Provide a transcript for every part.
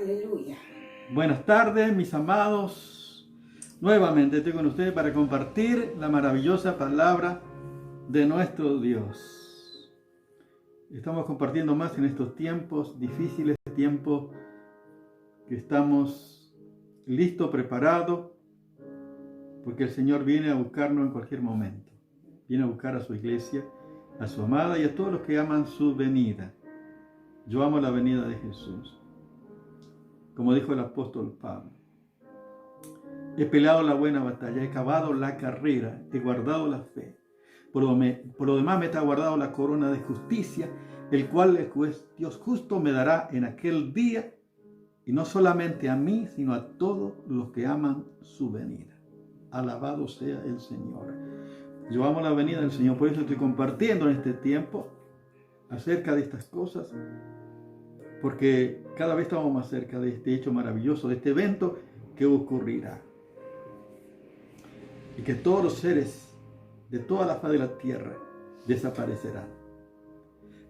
Aleluya. Buenas tardes, mis amados. Nuevamente estoy con ustedes para compartir la maravillosa palabra de nuestro Dios. Estamos compartiendo más en estos tiempos difíciles, tiempos que estamos listos, preparados, porque el Señor viene a buscarnos en cualquier momento. Viene a buscar a su iglesia, a su amada y a todos los que aman su venida. Yo amo la venida de Jesús. Como dijo el apóstol Pablo, he peleado la buena batalla, he acabado la carrera, he guardado la fe. Por lo demás me está guardado la corona de justicia, el cual el Dios justo me dará en aquel día, y no solamente a mí, sino a todos los que aman su venida. Alabado sea el Señor. Yo amo la venida del Señor, por eso estoy compartiendo en este tiempo acerca de estas cosas, porque cada vez estamos más cerca de este hecho maravilloso, de este evento que ocurrirá. Y que todos los seres de toda la faz de la tierra desaparecerán.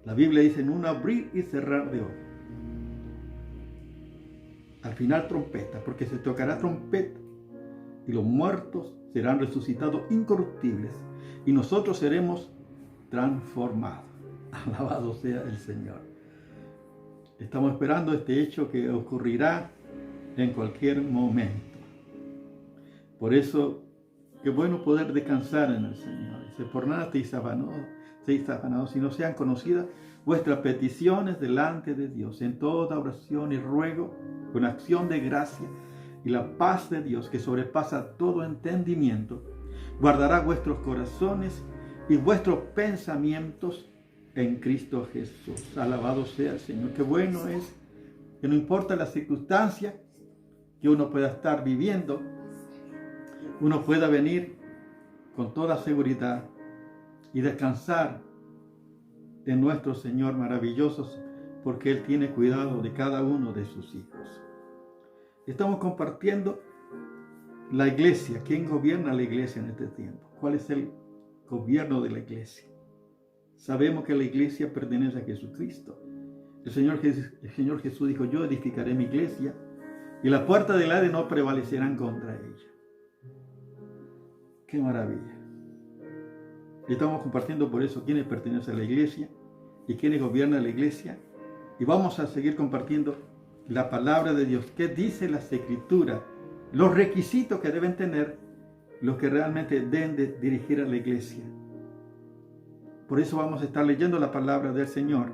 La Biblia dice en un abrir y cerrar de ojos. Al final trompeta, porque se tocará trompeta y los muertos serán resucitados incorruptibles y nosotros seremos transformados. Alabado sea el Señor. Estamos esperando este hecho que ocurrirá en cualquier momento. Por eso, qué bueno poder descansar en el Señor. Dice, por nada estéis afanados, sino sean conocidas vuestras peticiones delante de Dios, en toda oración y ruego, con acción de gracia, y la paz de Dios, que sobrepasa todo entendimiento, guardará vuestros corazones y vuestros pensamientos en Cristo Jesús. Alabado sea el Señor. Qué bueno es que no importa la circunstancia que uno pueda estar viviendo, uno pueda venir con toda seguridad y descansar en nuestro Señor maravilloso, porque Él tiene cuidado de cada uno de sus hijos. Estamos compartiendo la iglesia. ¿Quién gobierna la iglesia en este tiempo? ¿Cuál es el gobierno de la iglesia? Sabemos que la iglesia pertenece a Jesucristo. El Señor Jesús dijo, yo edificaré mi iglesia y las puertas del Hades no prevalecerán contra ella. ¡Qué maravilla! Estamos compartiendo por eso quiénes pertenecen a la iglesia y quiénes gobiernan la iglesia. Y vamos a seguir compartiendo la palabra de Dios. ¿Qué dice las Escrituras? Los requisitos que deben tener los que realmente deben de dirigir a la iglesia. Por eso vamos a estar leyendo la palabra del Señor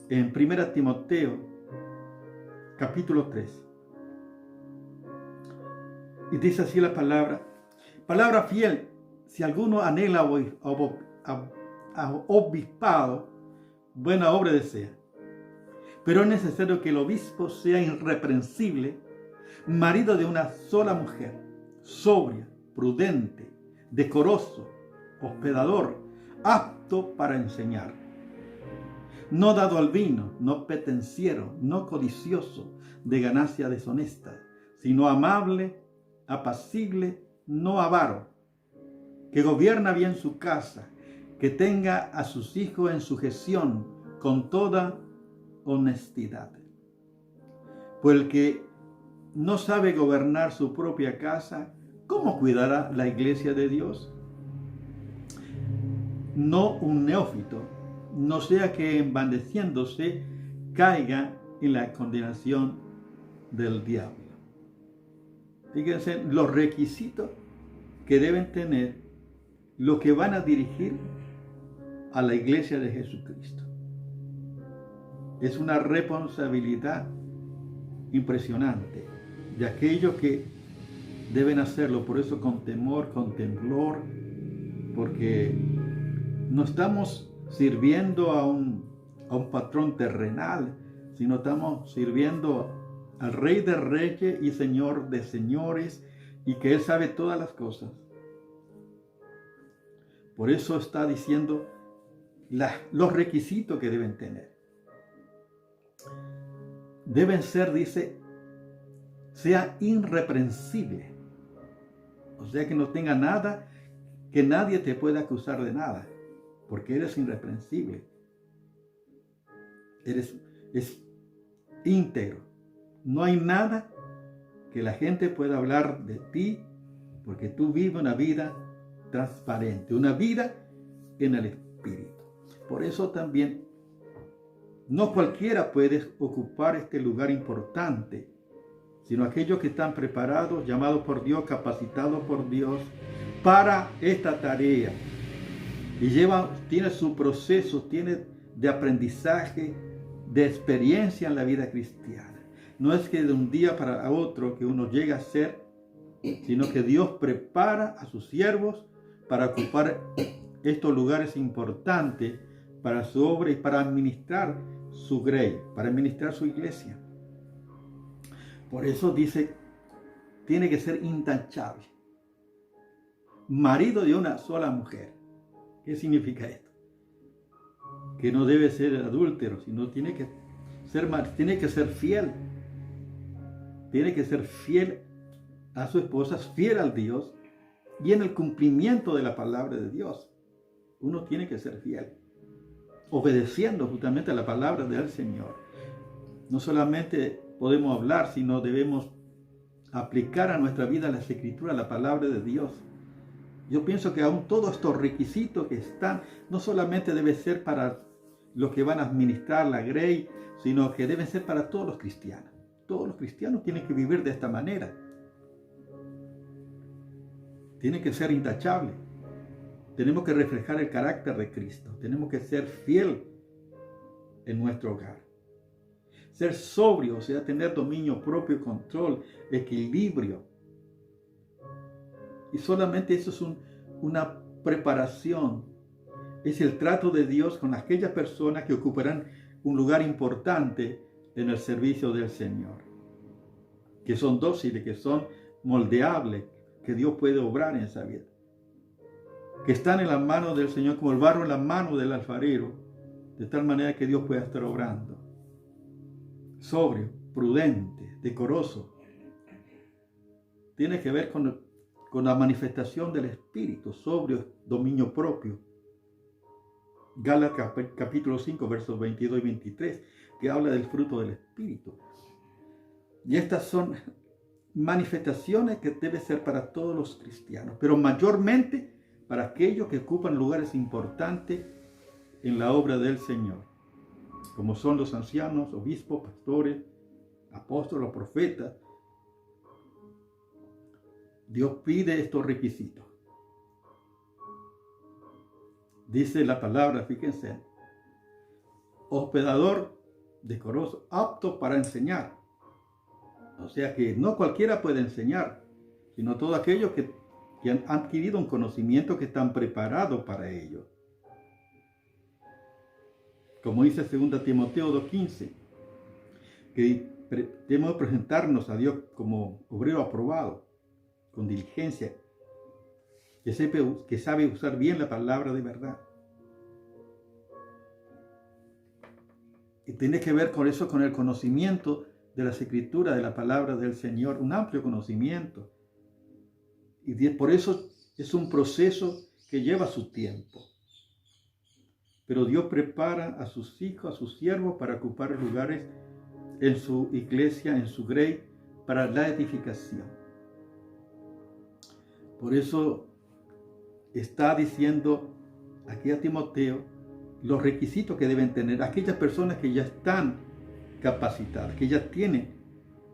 en 1 Timoteo, capítulo 3. Y dice así la palabra fiel, si alguno anhela obispado, buena obra desea. Pero es necesario que el obispo sea irreprensible, marido de una sola mujer, sobria, prudente, decoroso, hospedador, apto para enseñar, no dado al vino, no petenciero, no codicioso de ganancia deshonesta, sino amable, apacible, no avaro, que gobierna bien su casa, que tenga a sus hijos en sujeción con toda honestidad. Pues el que no sabe gobernar su propia casa, ¿cómo cuidará la iglesia de Dios? No un neófito, no sea que envaneciéndose caiga en la condenación del diablo. Fíjense los requisitos que deben tener los que van a dirigir a la iglesia de Jesucristo. Es una responsabilidad impresionante de aquellos que deben hacerlo, por eso con temor, con temblor, porque no estamos sirviendo a un patrón terrenal, sino estamos sirviendo al Rey de Reyes y Señor de Señores, y que Él sabe todas las cosas. Por eso está diciendo los requisitos que deben tener. Deben ser, dice, sea irreprensible. O sea que no tenga nada, que nadie te pueda acusar de nada, porque eres irreprensible. íntegro. No hay nada que la gente pueda hablar de ti porque tú vives una vida transparente, una vida en el Espíritu. Por eso también no cualquiera puede ocupar este lugar importante, sino aquellos que están preparados, llamados por Dios, capacitados por Dios para esta tarea. Y tiene su proceso, tiene de aprendizaje, de experiencia en la vida cristiana. No es que de un día para otro que uno llega a ser, sino que Dios prepara a sus siervos para ocupar estos lugares importantes para su obra y para administrar su grey, para administrar su iglesia. Por eso dice, tiene que ser intachable. Marido de una sola mujer. ¿Qué significa esto? Que no debe ser adúltero, sino tiene que ser fiel. Tiene que ser fiel a su esposa, fiel al Dios y en el cumplimiento de la palabra de Dios. Uno tiene que ser fiel, obedeciendo justamente a la palabra del Señor. No solamente podemos hablar, sino debemos aplicar a nuestra vida las Escrituras, la palabra de Dios. Yo pienso que aún todos estos requisitos que están, no solamente debe ser para los que van a administrar la grey, sino que deben ser para todos los cristianos. Todos los cristianos tienen que vivir de esta manera. Tiene que ser intachable. Tenemos que reflejar el carácter de Cristo. Tenemos que ser fiel en nuestro hogar. Ser sobrio, o sea, tener dominio propio, control, equilibrio. Y solamente eso es una preparación. Es el trato de Dios con aquellas personas que ocuparán un lugar importante en el servicio del Señor. Que son dóciles, que son moldeables, que Dios puede obrar en esa vida. Que están en las manos del Señor como el barro en las manos del alfarero, de tal manera que Dios pueda estar obrando. Sobrio, prudente, decoroso. Tiene que ver con la manifestación del Espíritu, sobrio, dominio propio. Gálatas capítulo 5, versos 22 y 23, que habla del fruto del Espíritu. Y estas son manifestaciones que deben ser para todos los cristianos, pero mayormente para aquellos que ocupan lugares importantes en la obra del Señor, como son los ancianos, obispos, pastores, apóstoles, profetas. Dios pide estos requisitos. Dice la palabra, fíjense, hospedador, decoroso, apto para enseñar. O sea que no cualquiera puede enseñar, sino todos aquellos que han adquirido un conocimiento, que están preparados para ello. Como dice 2 Timoteo 2:15, que debemos presentarnos a Dios como obrero aprobado, con diligencia, que sabe usar bien la palabra de verdad. Y tiene que ver con eso, con el conocimiento de las Escrituras, de la palabra del Señor, un amplio conocimiento. Y por eso es un proceso que lleva su tiempo. Pero Dios prepara a sus hijos, a sus siervos, para ocupar lugares en su iglesia, en su grey, para la edificación. Por eso está diciendo aquí a Timoteo los requisitos que deben tener aquellas personas que ya están capacitadas, que ya tienen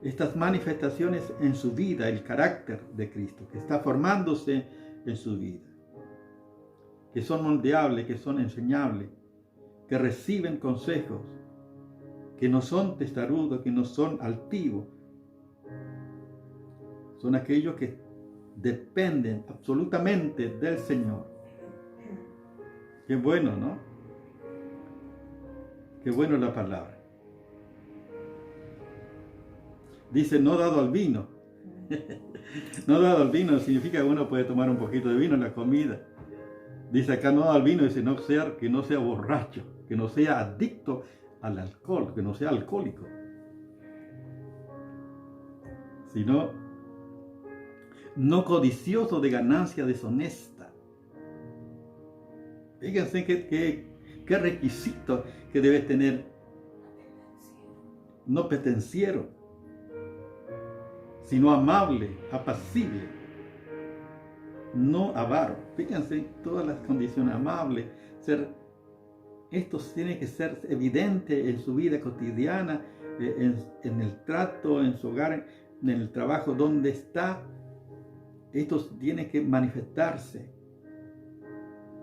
estas manifestaciones en su vida, el carácter de Cristo, que está formándose en su vida, que son moldeables, que son enseñables, que reciben consejos, que no son testarudos, que no son altivos. Son aquellos que dependen absolutamente del Señor. Qué bueno, ¿no? Qué bueno la palabra. Dice, no dado al vino. No dado al vino significa que uno puede tomar un poquito de vino en la comida. Dice acá, no dado al vino, dice que no sea borracho, que no sea adicto al alcohol, que no sea alcohólico, sino no codicioso de ganancia deshonesta. Fíjense qué requisito que debe tener no petenciero, sino amable, apacible, no avaro. Fíjense todas las condiciones: amable, esto tiene que ser evidente en su vida cotidiana, en el trato, en su hogar, en el trabajo, donde está. Esto tiene que manifestarse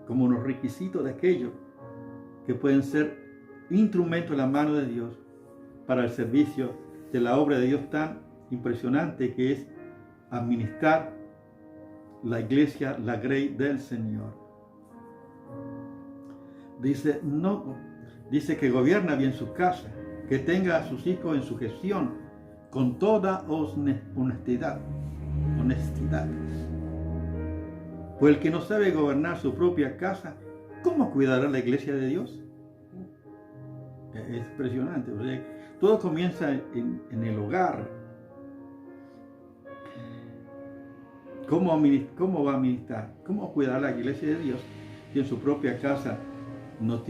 como unos requisitos de aquello que pueden ser instrumentos en la mano de Dios para el servicio de la obra de Dios tan impresionante que es administrar la iglesia, la grey del Señor. Dice que gobierna bien su casa, que tenga a sus hijos en sujeción con toda honestidad. Pues el que no sabe gobernar su propia casa, ¿cómo cuidará la iglesia de Dios? Es impresionante. O sea, todo comienza en el hogar. ¿Cómo va a administrar? ¿Cómo cuidar la iglesia de Dios si en su propia casa no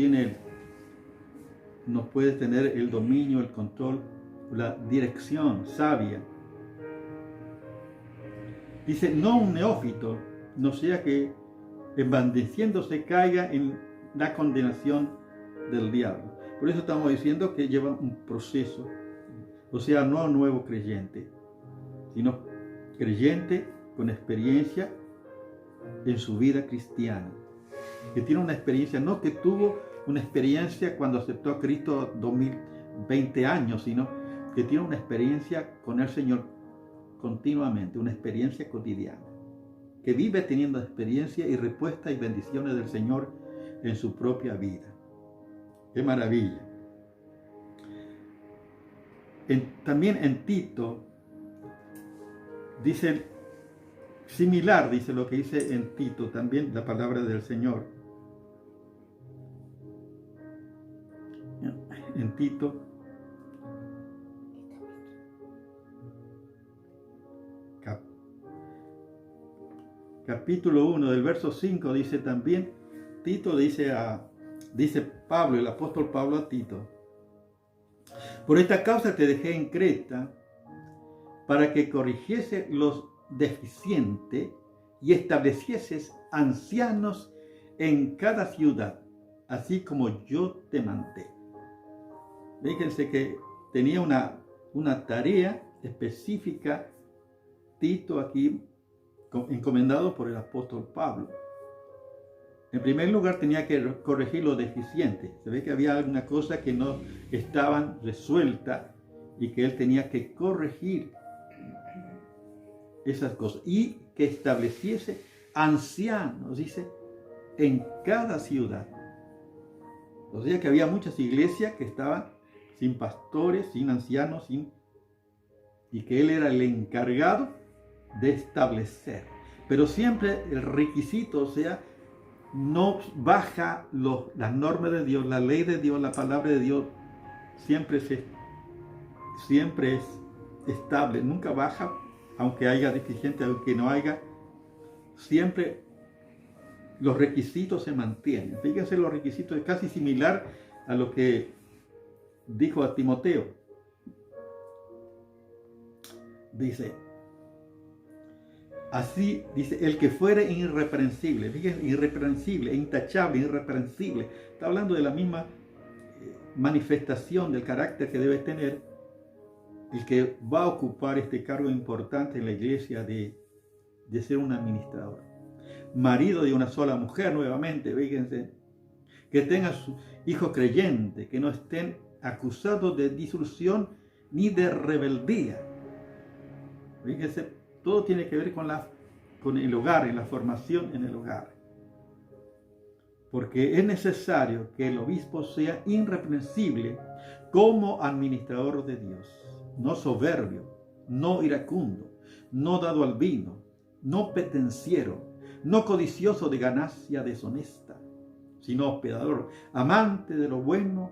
puede tener el dominio, el control, la dirección sabia? Dice, no un neófito, no sea que envaneciéndose caiga en la condenación del diablo. Por eso estamos diciendo que lleva un proceso. O sea, no un nuevo creyente, sino creyente con experiencia en su vida cristiana. Que tiene una experiencia, no que tuvo una experiencia cuando aceptó a Cristo 20 años, sino que tiene una experiencia con el Señor continuamente, una experiencia cotidiana, que vive teniendo experiencia y respuesta y bendiciones del Señor en su propia vida. ¡Qué maravilla! También en Tito dice similar, dice lo que dice en Tito, también la palabra del Señor. En Tito capítulo 1 del verso 5 dice también, Tito dice Pablo, el apóstol Pablo a Tito: por esta causa te dejé en Creta para que corrigiese los deficientes y establecieses ancianos en cada ciudad, así como yo te mandé. Fíjense que tenía una tarea específica Tito aquí, encomendado por el apóstol Pablo. En primer lugar, tenía que corregir los deficientes. Se ve que había alguna cosa que no estaban resueltas y que él tenía que corregir esas cosas, y que estableciese ancianos, dice, en cada ciudad. O sea que había muchas iglesias que estaban sin pastores, sin ancianos, y que él era el encargado de establecer. Pero siempre el requisito, o sea, no baja las normas de Dios, la ley de Dios, la palabra de Dios, siempre es estable, nunca baja, aunque haya deficiente, aunque no haya, siempre los requisitos se mantienen. Fíjense, los requisitos es casi similar a lo que dijo a Timoteo. Dice, así, dice, el que fuere irreprensible, fíjense, irreprensible, intachable, irreprensible. Está hablando de la misma manifestación del carácter que debe tener el que va a ocupar este cargo importante en la iglesia de ser un administrador. Marido de una sola mujer, nuevamente, fíjense, que tenga sus hijos creyentes, que no estén acusados de disolución ni de rebeldía. Fíjense, todo tiene que ver con el hogar, en la formación en el hogar. Porque es necesario que el obispo sea irreprensible como administrador de Dios, no soberbio, no iracundo, no dado al vino, no petenciero, no codicioso de ganancia deshonesta, sino hospedador, amante de lo bueno,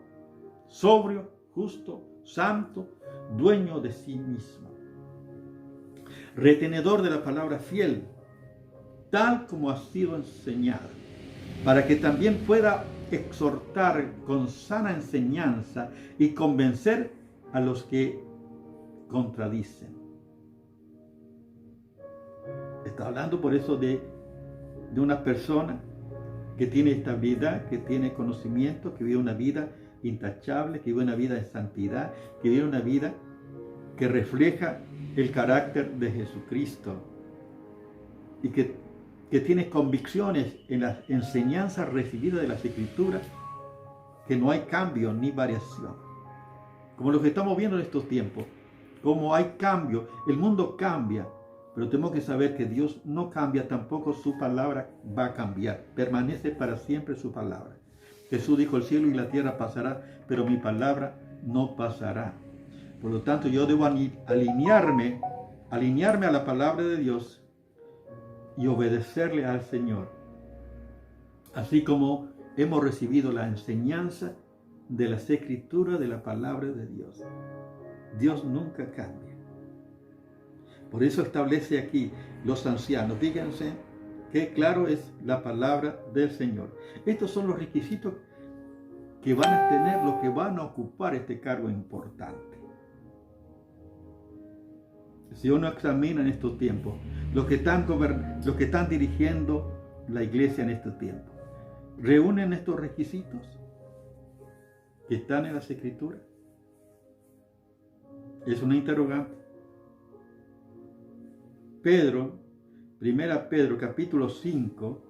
sobrio, justo, santo, dueño de sí mismo, retenedor de la palabra fiel, tal como ha sido enseñada, para que también pueda exhortar con sana enseñanza y convencer a los que contradicen. Está hablando por eso de una persona que tiene estabilidad, que tiene conocimiento, que vive una vida intachable, que vive una vida de santidad, que vive una vida que refleja el carácter de Jesucristo y que tiene convicciones en las enseñanzas recibidas de las Escrituras, que no hay cambio ni variación. Como lo que estamos viendo en estos tiempos, como hay cambio, el mundo cambia, pero tenemos que saber que Dios no cambia, tampoco su palabra va a cambiar, permanece para siempre su palabra. Jesús dijo, el cielo y la tierra pasará, pero mi palabra no pasará. Por lo tanto, yo debo alinearme a la palabra de Dios y obedecerle al Señor. Así como hemos recibido la enseñanza de las Escrituras, de la palabra de Dios. Dios nunca cambia. Por eso establece aquí los ancianos. Fíjense qué claro es la palabra del Señor. Estos son los requisitos que van a tener los que van a ocupar este cargo importante. Si uno examina en estos tiempos, los que están dirigiendo la iglesia en estos tiempos, ¿reúnen estos requisitos que están en las Escrituras? Es una interrogante. Primera Pedro, capítulo 5,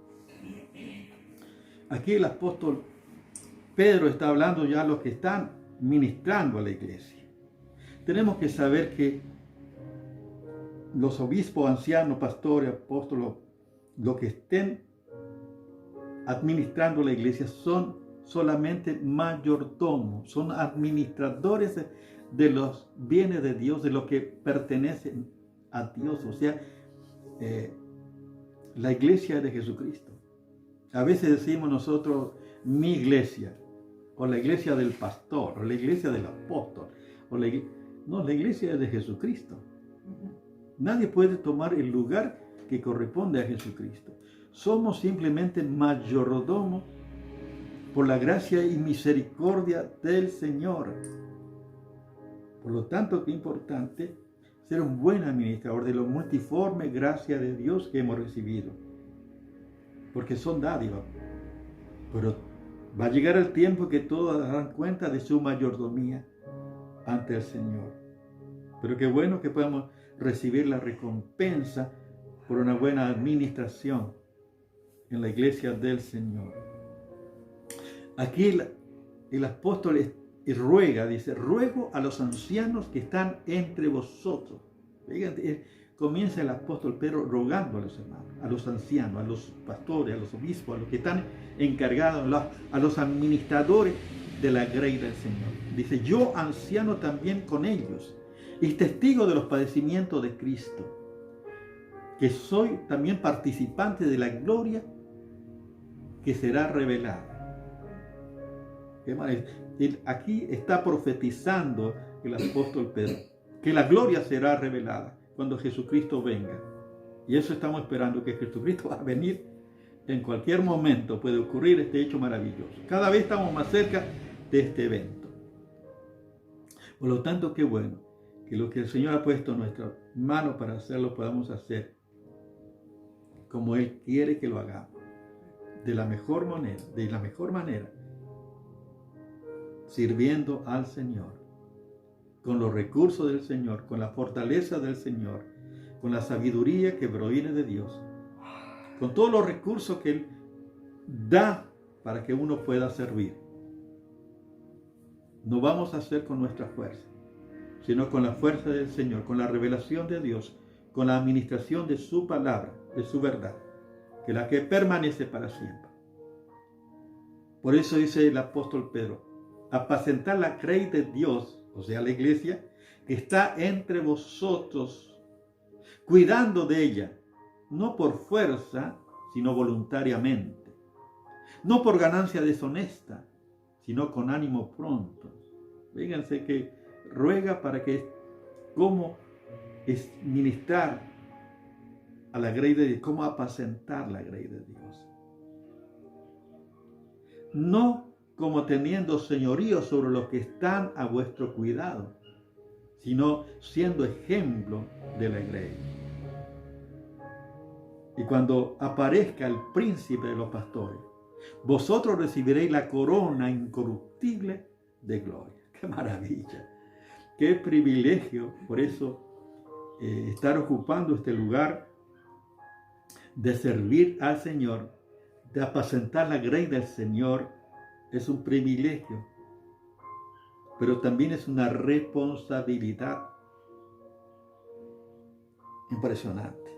aquí el apóstol Pedro está hablando ya a los que están ministrando a la iglesia. Tenemos que saber que los obispos, ancianos, pastores, apóstoles, los que estén administrando la iglesia son solamente mayordomos, son administradores de los bienes de Dios, de lo que pertenecen a Dios, o sea, la iglesia de Jesucristo. A veces decimos nosotros mi iglesia, o la iglesia del pastor, o la iglesia del apóstol, no, la iglesia es de Jesucristo. Nadie puede tomar el lugar que corresponde a Jesucristo. Somos simplemente mayordomos por la gracia y misericordia del Señor. Por lo tanto, qué importante ser un buen administrador de la multiforme gracia de Dios que hemos recibido. Porque son dádivas. Pero va a llegar el tiempo que todos darán cuenta de su mayordomía ante el Señor. Pero qué bueno que podamos recibir la recompensa por una buena administración en la iglesia del Señor. Aquí el apóstol dice, ruego a los ancianos que están entre vosotros. Fíjense, comienza el apóstol Pedro rogando a los hermanos, a los ancianos, a los pastores, a los obispos, a los que están encargados, a los administradores de la grey del Señor. Dice, yo anciano también con ellos, y testigo de los padecimientos de Cristo, que soy también participante de la gloria que será revelada. Aquí está profetizando el apóstol Pedro, que la gloria será revelada cuando Jesucristo venga. Y eso estamos esperando, que Jesucristo va a venir en cualquier momento. Puede ocurrir este hecho maravilloso. Cada vez estamos más cerca de este evento. Por lo tanto, qué bueno que lo que el Señor ha puesto en nuestras manos para hacerlo, podamos hacer como Él quiere que lo hagamos, de la mejor manera, sirviendo al Señor, con los recursos del Señor, con la fortaleza del Señor, con la sabiduría que proviene de Dios, con todos los recursos que Él da para que uno pueda servir. No vamos a hacer con nuestra fuerza, sino con la fuerza del Señor, con la revelación de Dios, con la administración de su palabra, de su verdad, que es la que permanece para siempre. Por eso dice el apóstol Pedro, apacentar la grey de Dios, o sea, la iglesia, que está entre vosotros, cuidando de ella, no por fuerza, sino voluntariamente, no por ganancia deshonesta, sino con ánimo pronto. Fíjense que ruega para que, cómo es ministrar a la grey de Dios, cómo apacentar la grey de Dios. No como teniendo señorío sobre los que están a vuestro cuidado. sino siendo ejemplo de la iglesia. Y cuando aparezca el príncipe de los pastores, vosotros recibiréis la corona incorruptible de gloria. ¡Qué maravilla! ¡Qué privilegio! Por eso, estar ocupando este lugar de servir al Señor, de apacentar la grey del Señor, es un privilegio, pero también es una responsabilidad impresionante.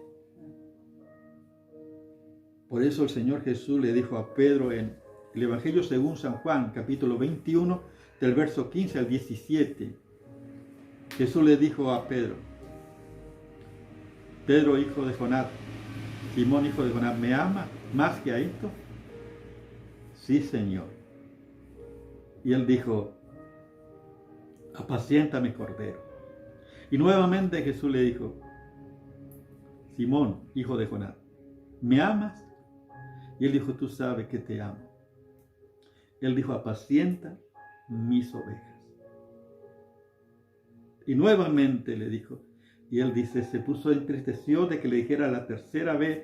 Por eso el Señor Jesús le dijo a Pedro en el Evangelio según San Juan, capítulo 21, del verso 15 al 17. Jesús le dijo a Pedro: Pedro, hijo de Jonás, Simón, hijo de Jonás, ¿me amas más que a esto? Sí, Señor. Y él dijo: apacienta mi cordero. Y nuevamente Jesús le dijo: Simón, hijo de Jonás, ¿me amas? Y él dijo: tú sabes que te amo. Él dijo: apacienta mis ovejas. Y nuevamente le dijo, y él dice, se puso entristeció de que le dijera la tercera vez: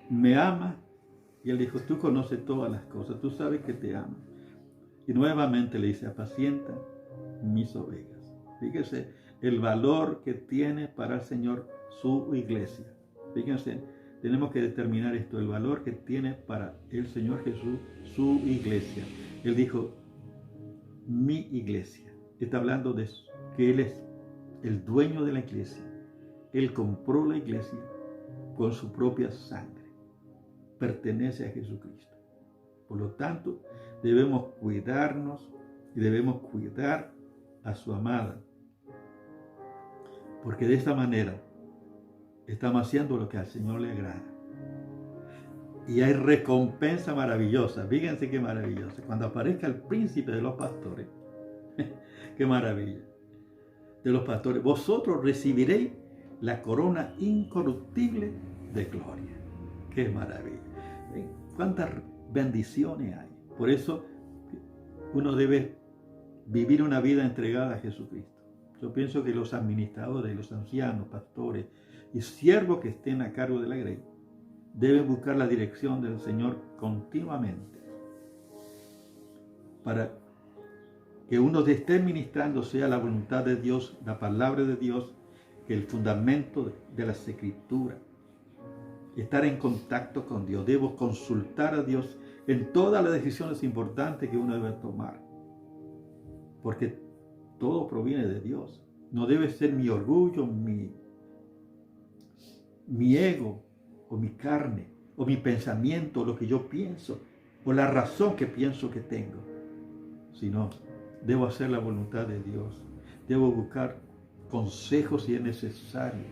¿me amas? Y él dijo: tú conoces todas las cosas, tú sabes que te amo. Y nuevamente le dice: apacienta mis ovejas. Fíjense el valor que tiene para el Señor su iglesia. Fíjense, tenemos que determinar esto, el valor que tiene para el Señor Jesús su iglesia. Él dijo: mi iglesia. Está hablando de que Él es el dueño de la iglesia. Él compró la iglesia con su propia sangre. Pertenece a Jesucristo. Por lo tanto, debemos cuidarnos y debemos cuidar a su amada. Porque de esta manera estamos haciendo lo que al Señor le agrada. Y hay recompensa maravillosa. Fíjense qué maravillosa. Cuando aparezca el príncipe de los pastores, qué maravilla. De los pastores, vosotros recibiréis la corona incorruptible de gloria. Qué maravilla. Cuántas bendiciones hay. Por eso uno debe vivir una vida entregada a Jesucristo. Yo pienso que los administradores, los ancianos, pastores y siervos que estén a cargo de la grey deben buscar la dirección del Señor continuamente, para que uno esté ministrando sea la voluntad de Dios, la palabra de Dios, que el fundamento de las Escrituras. Estar en contacto con Dios. Debo consultar a Dios en todas las decisiones importantes que uno debe tomar, porque todo proviene de Dios. No debe ser mi orgullo, mi ego, o mi carne, o mi pensamiento, lo que yo pienso, o la razón que pienso que tengo, sino debo hacer la voluntad de Dios. Debo buscar consejos si es necesario.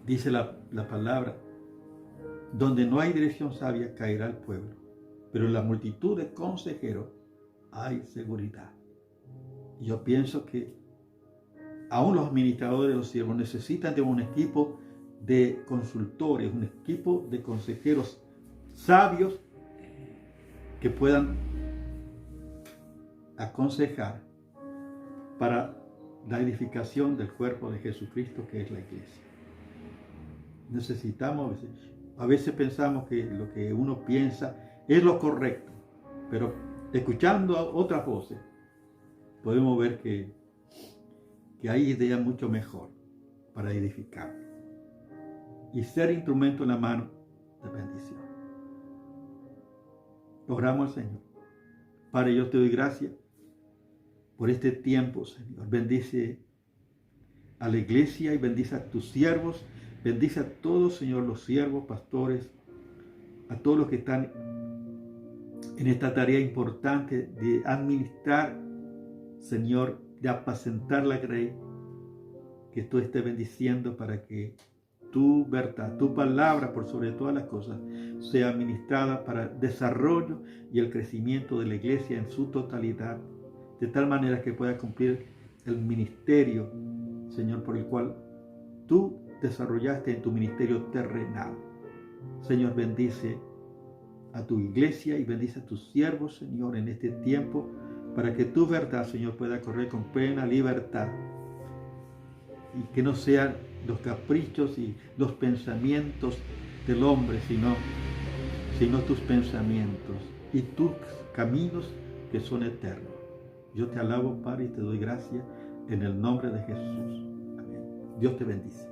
Dice la palabra: donde no hay dirección sabia caerá el pueblo, pero en la multitud de consejeros hay seguridad. Y yo pienso que aún los administradores de los siervos necesitan de un equipo de consultores, un equipo de consejeros sabios que puedan aconsejar para la edificación del cuerpo de Jesucristo, que es la iglesia. Necesitamos, a veces pensamos que lo que uno piensa es lo correcto, pero escuchando a otras voces podemos ver que hay ideas mucho mejor para edificar y ser instrumento en la mano de bendición. Oramos al Señor. Padre, yo te doy gracias por este tiempo, Señor. Bendice a la iglesia y bendice a tus siervos. Bendice a todos, Señor, los siervos, pastores, a todos los que están en esta tarea importante de administrar, Señor, de apacentar la grey, que tú estés bendiciendo para que tu verdad, tu palabra, por sobre todas las cosas, sea ministrada para el desarrollo y el crecimiento de la iglesia en su totalidad, de tal manera que pueda cumplir el ministerio, Señor, por el cual tú desarrollaste en tu ministerio terrenal. Señor, bendice a tu iglesia y bendice a tus siervos, Señor, en este tiempo, para que tu verdad, Señor, pueda correr con plena libertad y que no sean los caprichos y los pensamientos del hombre, sino tus pensamientos y tus caminos que son eternos. Yo te alabo, Padre, y te doy gracias en el nombre de Jesús. Amén. Dios te bendice.